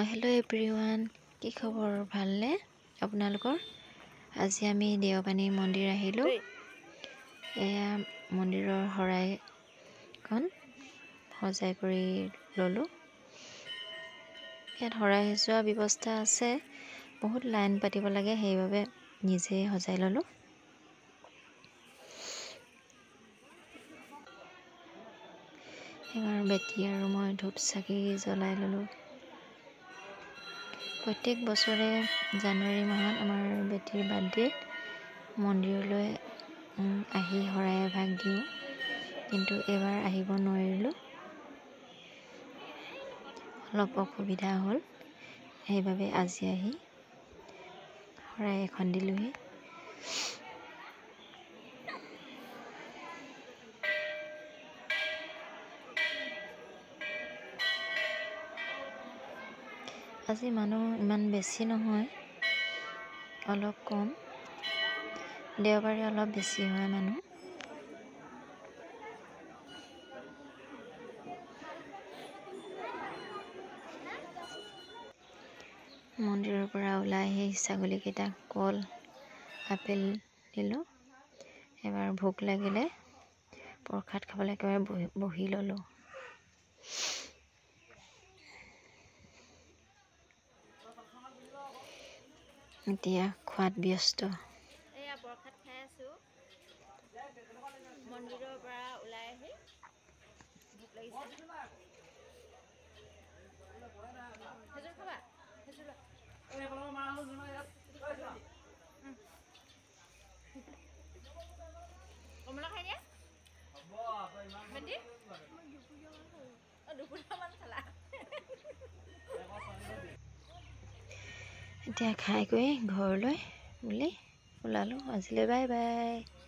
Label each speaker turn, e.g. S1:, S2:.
S1: Hello' everyone, কি খবৰ? ভালনে আপোনালোকৰ? আজি আমি দেওপানী মন্দিৰ আহিলোঁ। এয়া মন্দিৰৰ শৰাইখন সজাই কৰি ল'লোঁ। ইয়াত শৰাই সজোৱা ব্যৱস্থা আছে, বহুত লাইন পাতিব লাগে, সেইবাবে নিজেই সজাই ল'লোঁ। এবাৰ বেটী আৰু মই ধূপ চাকি জ্বলাই ল'লোঁ। প্ৰত্যেক বছৰে জানুৱাৰী মাহত আমাৰ বেটীৰ বাৰ্থডে মন্দিৰলৈ আহি শৰাই এভাগ দিওঁ, কিন্তু এইবাৰ আহিব নোৱাৰিলোঁ, অলপ অসুবিধা হ'ল। সেইবাবে আজি আহি শৰাই এখন দিলোঁহি। আজি মানুহ ইমান বেছি নহয়, অলপ কম। দেওবাৰে অলপ বেছি হয় মানুহ। মন্দিৰৰ পৰা ওলাই আহি ছাগলীকেইটাক কল আপেল দিলোঁ। এবাৰ ভোক লাগিলে প্ৰসাদ খাবলৈ একেবাৰে বহি ল'লোঁ। এতিয়া খোৱাত ব্যস্ত।
S2: এয়া প্ৰসাদ খাই আছোঁ। মন্দিৰৰ পৰা ওলাই আহি ভোক লাগিছে। খেজুৰ খাবা? খেজুৰ লোৱা। কমলা খাই দিয়া। ভেন্দি? দুপৰীয়ামান খালা।
S1: এতিয়া খাই কৰি ঘৰলৈ বুলি ওলালোঁ। আজিলৈ বাই বাই।